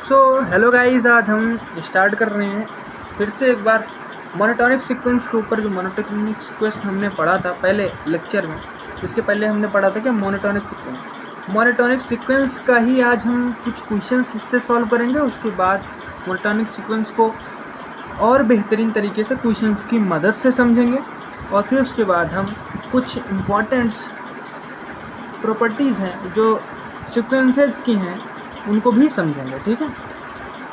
So hello guys, आज हम start कर रहे हैं फिर से एक बार मोनोटोनिक सीक्वेंस के ऊपर। जो मोनोटोनिक सीक्वेंस हमने पढ़ा था पहले लेक्चर में, इसके पहले हमने पढ़ा था कि मोनोटोनिक सीक्वेंस का ही आज हम कुछ क्वेश्चंस इससे सॉल्व करेंगे। उसके बाद मोनोटोनिक सीक्वेंस को और बेहतरीन तरीके से क्वेश्चंस की मदद से समझेंगे और फिर उसके बाद हम कुछ इम्पॉर्टेंट्स प्रॉपर्टीज़ हैं जो सीक्वेंसेस की हैं उनको भी समझेंगे। ठीक है,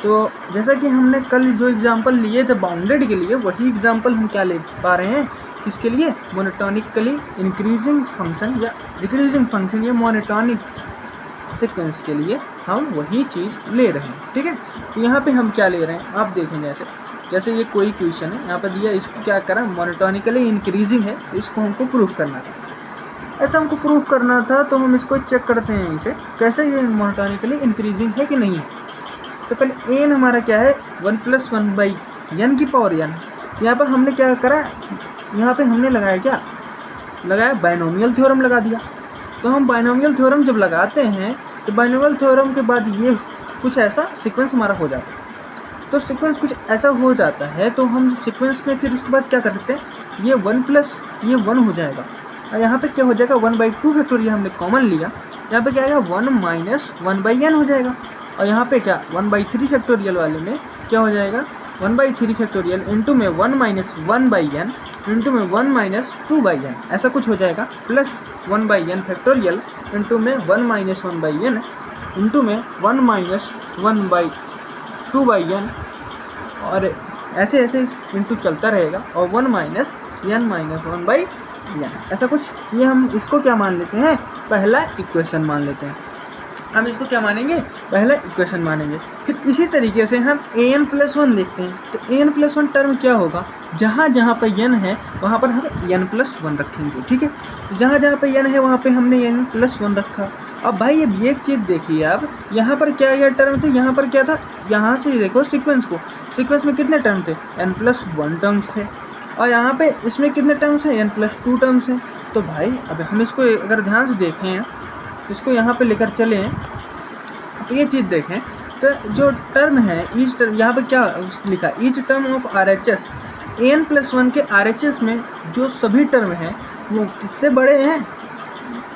तो जैसा कि हमने कल जो एग्जांपल लिए थे बाउंडेड के लिए, वही एग्जांपल हम क्या ले पा रहे हैं किसके लिए, मोनोटोनिकली इंक्रीजिंग फंक्शन या डिक्रीजिंग फंक्शन या मोनोटोनिक सीक्वेंस के लिए हम वही चीज़ ले रहे हैं। ठीक है, तो यहाँ पे हम क्या ले रहे हैं आप देखें। जैसे ये कोई क्वेश्चन है यहाँ पर दिया, इसको क्या करा, मोनोटोनिकली इंक्रीजिंग है, इसको हमको प्रूफ करना था। ऐसा हमको प्रूफ करना था तो हम इसको चेक करते हैं इसे कैसे ये मोनोटोनिकली इंक्रीजिंग है कि नहीं है। तो पहले एन हमारा क्या है, 1+1/n की पावर n। यहाँ पर हमने क्या करा, यहाँ पे हमने लगाया बाइनोमियल थ्योरम लगा दिया। तो हम बाइनोमियल थ्योरम जब लगाते हैं तो बाइनोमियल थ्योरम के बाद ये कुछ ऐसा सीक्वेंस हमारा हो जाता है। तो सीक्वेंस कुछ ऐसा हो जाता है तो हम सीक्वेंस में फिर उसके बाद क्या कर सकते हैं, ये 1 हो जाएगा और यहाँ पे क्या हो जाएगा, 1/2 फैक्टोरियल हमने कॉमन लिया, यहाँ पे क्या आएगा 1 - 1/n हो जाएगा। और यहाँ पे क्या 1/3 फैक्टोरियल वाले में क्या हो जाएगा, 1/3 फैक्टोरियल इंटू में 1 - 1/n इंटू में 1 - 2/n, ऐसा कुछ हो जाएगा, प्लस 1/n फैक्टोरियल इंटू में 1 - 1/n इंटू में 1 - 1/2/n और ऐसे ऐसे इंटू चलता रहेगा और 1 - n - 1/n, ऐसा कुछ। ये हम इसको क्या मान लेते हैं, पहला इक्वेशन मान लेते हैं। हम इसको क्या मानेंगे, पहला इक्वेशन मानेंगे। फिर इसी तरीके से हम an+1 देखते हैं। तो an+1 टर्म क्या होगा, जहाँ जहाँ पर n है वहाँ पर हम n+1 रखेंगे। ठीक है, तो जहाँ जहाँ पर n है वहाँ पे हमने n+1 रखा। अब भाई अब ये चीज़ देखिए आप, यहाँ पर क्या टर्म थे, यहाँ पर क्या था, यहाँ से देखो सीक्वेंस में कितने टर्म थे, n+1 टर्म्स थे और यहाँ पे इसमें कितने टर्म्स हैं, n+2 टर्म्स हैं। तो भाई अब हम इसको अगर ध्यान से देखें, इसको यहाँ पे लेकर चलें तो ये चीज़ देखें तो जो टर्म है ईच टर्म, यहाँ पे क्या लिखा, each term of RHS, an+1 के RHS में जो सभी टर्म हैं वो किससे बड़े हैं,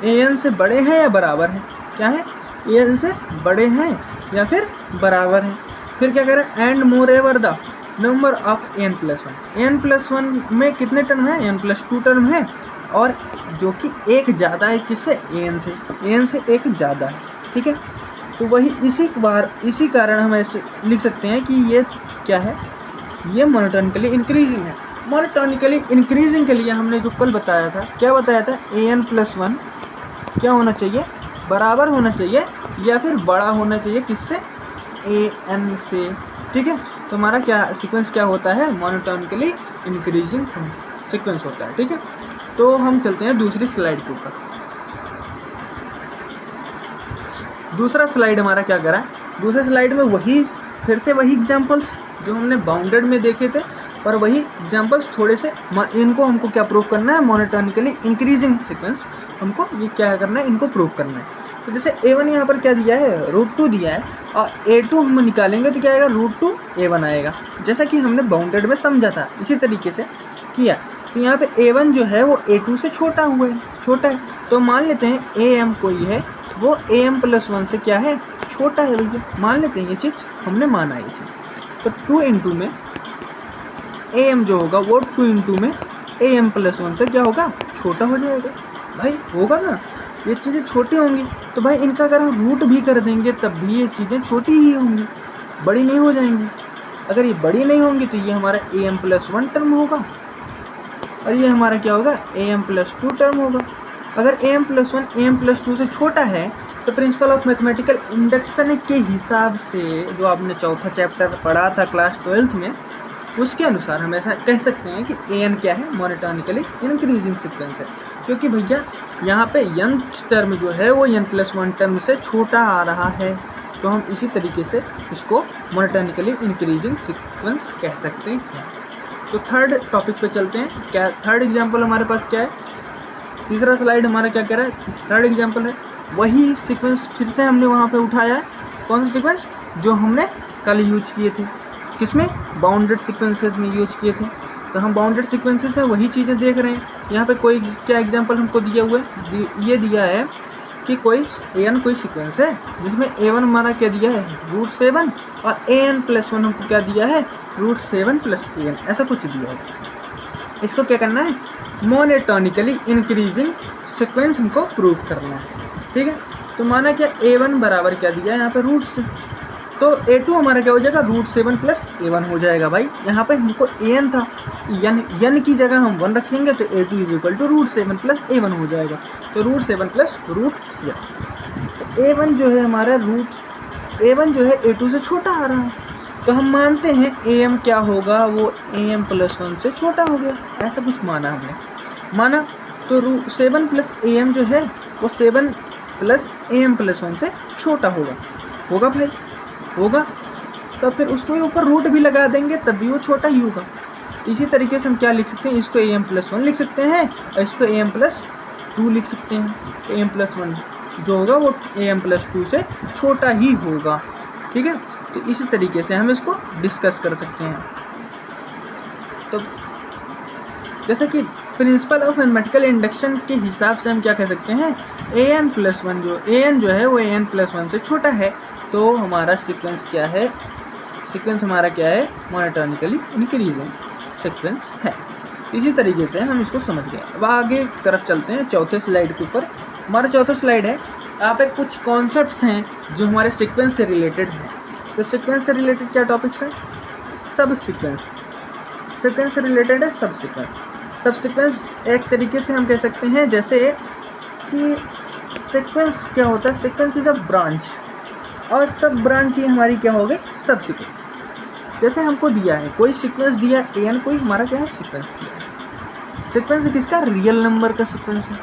an से बड़े हैं या बराबर हैं, क्या है, an से बड़े हैं या फिर बराबर हैं। फिर क्या करें, and more ever the number of n+1 में कितने टर्म हैं, n+2 टर्म है और जो कि एक ज़्यादा है किससे, an से एक ज़्यादा है। ठीक है, तो वही इसी कारण हम ऐसे लिख सकते हैं कि ये क्या है, ये मोनोटोनिकली इंक्रीजिंग है। मोनोटोनिकली इंक्रीजिंग के लिए हमने जो कल बताया था, क्या बताया था, an+1 क्या होना चाहिए, बराबर होना चाहिए या फिर बड़ा होना चाहिए किससे, an से। ठीक है, तो हमारा क्या सीक्वेंस क्या होता है, मोनोटोनिकली इंक्रीजिंग सीक्वेंस होता है। ठीक है, तो हम चलते हैं दूसरी स्लाइड के ऊपर। दूसरा स्लाइड हमारा क्या करा है, दूसरे स्लाइड में फिर से वही एग्जांपल्स जो हमने बाउंडेड में देखे थे और वही एग्जांपल्स थोड़े से हमको क्या प्रूव करना है, मोनोटोनिकली इंक्रीजिंग सीक्वेंस हमको ये क्या करना है, इनको प्रूव करना है। तो जैसे a1 यहाँ पर क्या दिया है, √2 दिया है और a2 हम निकालेंगे तो क्या आएगा, √2 a1 आएगा, जैसा कि हमने बाउंडेड में समझा था, इसी तरीके से किया। तो यहाँ पे a1 जो है वो a2 से छोटा है, तो मान लेते हैं am कोई है वो am+1 से क्या है, छोटा है भैया, मान लेते हैं ये चीज़ हमने माना ये चीज़। तो 2 इंटू में am जो होगा वो 2 इंटू में am+1 से क्या होगा, छोटा हो जाएगा। भाई होगा ना, ये चीज़ें छोटी होंगी तो भाई इनका अगर हम रूट भी कर देंगे तब भी ये चीज़ें छोटी ही होंगी, बड़ी नहीं हो जाएंगी। अगर ये बड़ी नहीं होंगी तो ये हमारा am+1 टर्म होगा और ये हमारा क्या होगा, am+2 टर्म होगा। अगर am+1 am+2 से छोटा है तो प्रिंसिपल ऑफ मैथमेटिकल इंडक्शन के हिसाब से, जो आपने चौथा चैप्टर पढ़ा था क्लास 12th में, उसके अनुसार हम ऐसा कह सकते हैं कि an क्या है, मोनोटोनिकली इंक्रीजिंग सीक्वेंस है, क्योंकि भैया यहाँ पे n टर्म जो है वो n+1 टर्म से छोटा आ रहा है। तो हम इसी तरीके से इसको मोनोटोनिकली इंक्रीजिंग सीक्वेंस कह सकते हैं। तो थर्ड टॉपिक पे चलते हैं। क्या थर्ड एग्जांपल हमारे पास क्या है, तीसरा स्लाइड हमारा क्या कह रहा है, थर्ड एग्जांपल है वही सीक्वेंस फिर से हमने वहाँ पे उठाया है। कौन सा सीक्वेंस, जो हमने कल यूज किए थे, किसमें, बाउंडेड सीक्वेंसेस में यूज किए थे। तो हम बाउंडेड सीक्वेंसेस में वही चीज़ें देख रहे हैं। यहाँ पे कोई क्या एग्जांपल हमको दिया हुआ है, ये दिया है कि कोई an कोई सीक्वेंस है जिसमें a1 हमारा क्या दिया है, √7 और an+1 हमको क्या दिया है, √7 + an, ऐसा कुछ दिया है। इसको क्या करना है, मोनोटोनिकली इंक्रीजिंग सीक्वेंस हमको प्रूव करना है, ठीक है। तो माना क्या a1 बराबर क्या दिया है यहाँ पे √7, तो a2 हमारा क्या हो जाएगा, √7 + a1 हो जाएगा। भाई यहाँ पे हमको an था, n की जगह हम 1 रखेंगे तो a2 = √7 + a1 हो जाएगा। तो √7 + √7, तो a1 जो है हमारा a1 जो है a2 से छोटा आ रहा है, तो हम मानते हैं am क्या होगा, वो am+1 से छोटा हो गया, ऐसा कुछ माना हमने। माना तो √7 + am जो है वो 7 + am+1 से छोटा होगा भाई, होगा। तो फिर उसको ऊपर रूट भी लगा देंगे तब भी वो छोटा ही होगा। इसी तरीके से हम क्या लिख सकते हैं, इसको am+1 लिख सकते हैं और इसको am+2 लिख सकते हैं। तो am+1 जो होगा वो am+2 से छोटा ही होगा, ठीक है। तो इसी तरीके से हम इसको डिस्कस कर सकते हैं। तो जैसे कि प्रिंसिपल ऑफ मैथमेटिकल इंडक्शन के हिसाब से हम क्या कह सकते हैं, an जो है वो an+1 से छोटा है, तो हमारा सीक्वेंस क्या है, सीक्वेंस हमारा क्या है, मोनोटोनिकली इंक्रीजिंग सीक्वेंस है। इसी तरीके से हम इसको समझ गए। अब आगे तरफ चलते हैं, चौथे स्लाइड के ऊपर। हमारा चौथा स्लाइड है, यहाँ पे कुछ कॉन्सेप्ट्स हैं जो हमारे सीक्वेंस से रिलेटेड हैं। तो सीक्वेंस से रिलेटेड क्या टॉपिक्स हैं, सब सीक्वेंस, सीक्वेंस से रिलेटेड है सब सीक्वेंस। सब सीक्वेंस एक तरीके से हम कह सकते हैं जैसे कि सीक्वेंस क्या होता है, सीक्वेंस इज अ ब्रांच, और सब ब्रांच ही हमारी क्या हो गई, सब सीक्वेंस। जैसे हमको दिया है कोई सीक्वेंस दिया an, कोई हमारा क्या है सीक्वेंस दिया है। सीक्वेंस किसका, रियल नंबर का सीक्वेंस है।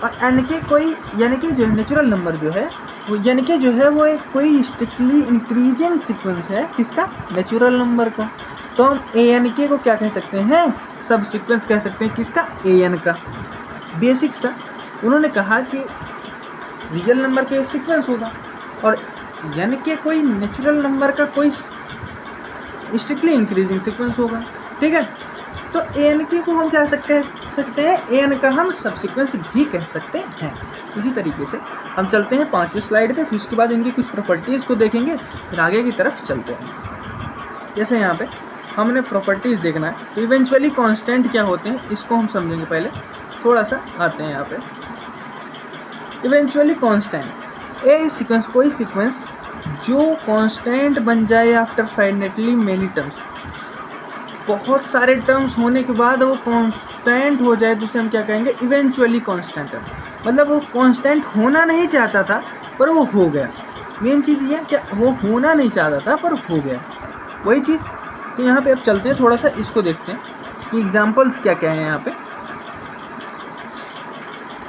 और n के कोई यानी कि जो नेचुरल नंबर जो है वो यानी कि जो है वो एक कोई स्ट्रिक्टली इंक्रीजिंग सीक्वेंस है, किसका, नेचुरल नंबर का। तो हम an को क्या कह सकते हैं, सब सीक्वेंस कह सकते हैं, किसका, an का। बेसिक सा उन्होंने कहा कि रियल नंबर का सीक्वेंस होगा और यानी कि कोई नेचुरल नंबर का कोई स्ट्रिक्टली इंक्रीजिंग सीक्वेंस होगा, ठीक है। तो an को हम क्या सकते हैं, an का हम सब सीक्वेंस भी कह सकते हैं। इसी तरीके से हम चलते हैं 5वीं स्लाइड पे, फिर उसके बाद इनकी कुछ प्रॉपर्टीज़ को देखेंगे, फिर आगे की तरफ चलते हैं। जैसे यहाँ पे हमने प्रॉपर्टीज़ देखना है, तो इवेंचुअली कांस्टेंट क्या होते हैं इसको हम समझेंगे। पहले थोड़ा सा आते हैं यहाँ पे, इवेंचुअली कांस्टेंट ए सीक्वेंस, कोई सीक्वेंस जो कांस्टेंट बन जाए आफ्टर फाइनाइटली मेनी टर्म्स, बहुत सारे टर्म्स होने के बाद वो कांस्टेंट हो जाए तो उसे हम क्या कहेंगे, इवेंचुअली कांस्टेंट। मतलब वो कांस्टेंट होना नहीं चाहता था पर वो हो गया। मेन चीज़ ये क्या, वो होना नहीं चाहता था पर हो गया, वही चीज़। तो यहाँ पे अब चलते हैं, थोड़ा सा इसको देखते हैं कि एग्जांपल्स क्या क्या हैं। यहाँ पे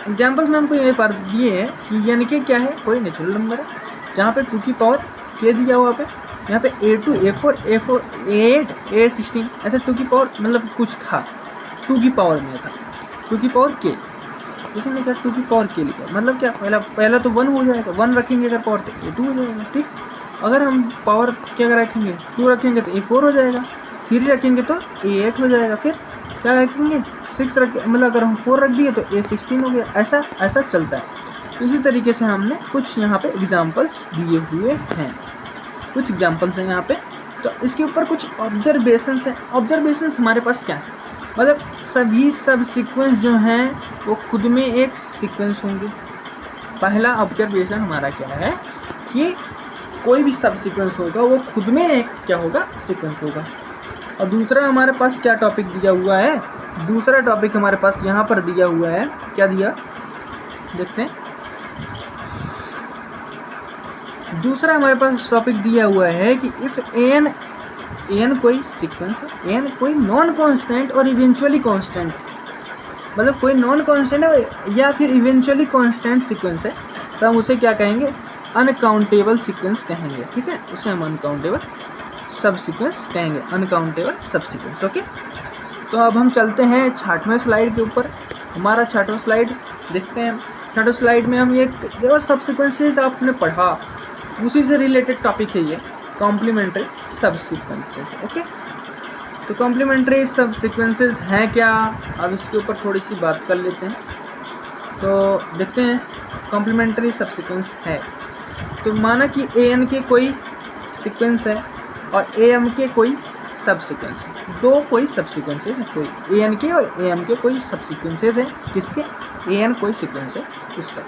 एग्जांपल्स में हमको ये पर दिए हैं कि यानी कि क्या है, कोई नेचुरल नंबर है जहाँ पे 2 की पावर k दिया हुआ पे, यहाँ पे a2 a4 a4 a8 a16 ऐसे 2 की पावर मतलब कुछ था, 2 की पावर में था 2 की पावर k। जैसे मैंने क्या 2 की पावर k लिखा, मतलब क्या पहला तो 1 हो जाएगा, 1 रखेंगे अगर पावर तो a2 हो जाएगा, ठीक। अगर हम पावर क्या रखेंगे 2 रखेंगे तो a4 हो जाएगा, 3 रखेंगे तो a8 हो जाएगा, फिर क्या रखेंगे 6 रख, मतलब अगर हम 4 रख दिए तो a16 हो गया। ऐसा चलता है। इसी तरीके से हमने कुछ यहाँ पे एग्जांपल्स दिए हुए हैं, कुछ एग्जांपल्स हैं यहाँ पे। तो इसके ऊपर कुछ ऑब्जर्वेशंस हैं। ऑब्जर्वेशंस हमारे पास क्या है, मतलब सभी सब सीक्वेंस जो हैं वो खुद में एक सीक्वेंस होंगे। पहला ऑब्जर्वेशन हमारा क्या है कि कोई भी सब सीक्वेंस होगा वो खुद में एक क्या होगा, सीक्वेंस होगा। और दूसरा हमारे पास क्या टॉपिक दिया हुआ है, दूसरा टॉपिक हमारे पास यहाँ पर दिया हुआ है, क्या दिया देखते हैं। दूसरा हमारे पास टॉपिक दिया हुआ है कि इफ़ एन कोई सीक्वेंस है, एन कोई नॉन कांस्टेंट और इवेंचुअली कांस्टेंट, मतलब कोई नॉन कांस्टेंट है या फिर इवेंचुअली कांस्टेंट सीक्वेंस है, तो हम उसे क्या कहेंगे, अनकाउंटेबल सीक्वेंस कहेंगे, ठीक है। उसे हम अनकाउंटेबल सब सीक्वेंस कहेंगे, अनकाउंटेबल सब सीक्वेंस, ओके। तो अब हम चलते हैं 6वें स्लाइड के ऊपर। हमारा 6वां स्लाइड देखते हैं। 6वें स्लाइड में हम ये जो सब सीक्वेंसेज आपने पढ़ा उसी से रिलेटेड टॉपिक है ये। कॉम्प्लीमेंट्री सब सीक्वेंसेस। ओके, तो कॉम्प्लीमेंट्री सब सीक्वेंसेस हैं क्या, अब इसके ऊपर थोड़ी सी बात कर लेते हैं। तो देखते हैं कॉम्प्लीमेंट्री सब सीक्वेंस है। तो माना कि an के कोई सीक्वेंस है और am के कोई सब सीक्वेंस है, दो कोई सब सीक्वेंसेस है, कोई an के और am के कोई सब सीक्वेंसेस है, किसके, an कोई सीक्वेंस है उसका।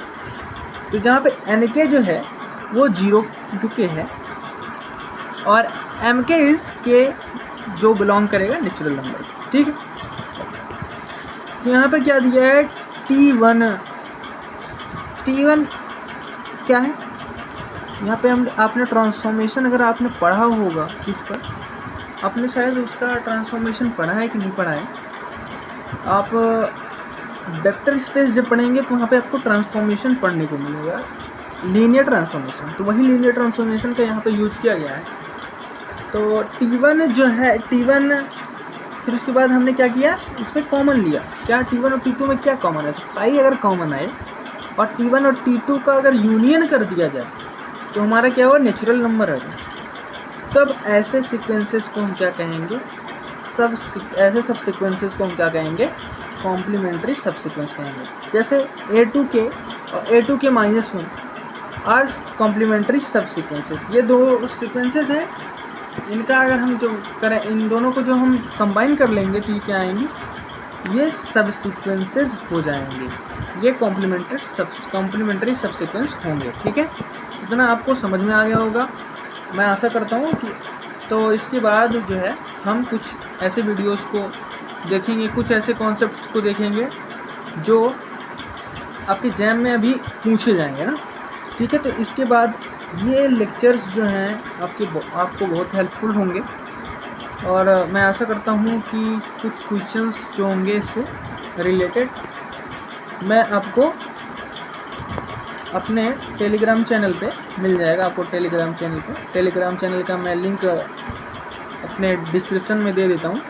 तो जहाँ पे n के जो है वो 0 टू k है और m के इज k जो बिलोंग करेगा नेचुरल नंबर, ठीक है। तो यहाँ पे क्या दिया है, t1 क्या है, यहाँ पे हम आपने ट्रांसफॉर्मेशन अगर आपने पढ़ा होगा इसका, आपने शायद उसका ट्रांसफॉर्मेशन पढ़ा है कि नहीं पढ़ा है। आप वेक्टर स्पेस जब पढ़ेंगे तो वहाँ पे आपको ट्रांसफॉर्मेशन पढ़ने को मिलेगा, लीनियर ट्रांसफॉर्मेशन। तो वही लीनियर ट्रांसफॉर्मेशन का यहाँ पे यूज़ किया गया है। तो t1 जो है, t1 फिर उसके बाद हमने क्या किया, इसमें कॉमन लिया। क्या t1 और t2 में क्या कॉमन है, तो पाई अगर कॉमन आए और t1 और t2 का अगर यूनियन कर दिया जाए तो हमारा क्या हुआ, नेचुरल नंबर है। तब ऐसे सीक्वेंसेस को हम क्या कहेंगे, ऐसे सब सीक्वेंसेस को हम क्या कहेंगे, कॉम्प्लीमेंट्री सब सीक्वेंस कहेंगे। जैसे a2k और a2k -1 आर कॉम्प्लीमेंट्री सब सीक्वेंसेस। ये दो सीक्वेंसेस हैं, इनका अगर हम जो करें, इन दोनों को जो हम कंबाइन कर लेंगे तो ये क्या आएंगी, ये सब सीक्वेंसेस हो जाएंगे, ये कॉम्प्लीमेंट्री सब सीक्वेंस होंगे, ठीक है। इतना आपको समझ में आ गया होगा, मैं आशा करता हूँ कि। तो इसके बाद जो है हम कुछ ऐसे वीडियोस को देखेंगे, कुछ ऐसे कॉन्सेप्ट्स को देखेंगे जो आपके एग्जाम में अभी पूछे जाएंगे ना, ठीक है। तो इसके बाद ये लेक्चर्स जो हैं आपको बहुत हेल्पफुल होंगे और मैं आशा करता हूँ कि कुछ क्वेश्चंस जो होंगे इससे रिलेटेड मैं आपको अपने टेलीग्राम चैनल पे मिल जाएगा। आपको टेलीग्राम चैनल का मैं लिंक अपने डिस्क्रिप्शन में दे देता हूँ।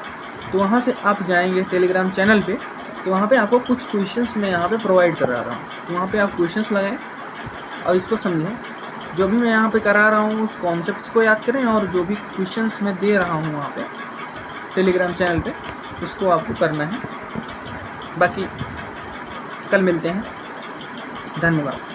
तो वहाँ से आप जाएंगे टेलीग्राम चैनल पे, तो वहाँ पे आपको कुछ क्वेश्चंस मैं यहाँ पे प्रोवाइड करा रहा हूँ। तो वहाँ पे आप क्वेश्चंस लगाएं और इसको समझें। जो भी मैं यहाँ पे करा रहा हूँ उस कॉन्सेप्ट्स को याद करें और जो भी क्वेश्चंस मैं दे रहा हूँ वहाँ पे टेलीग्राम चैनल पे, उसको आपको करना है। बाकी कल मिलते हैं, धन्यवाद।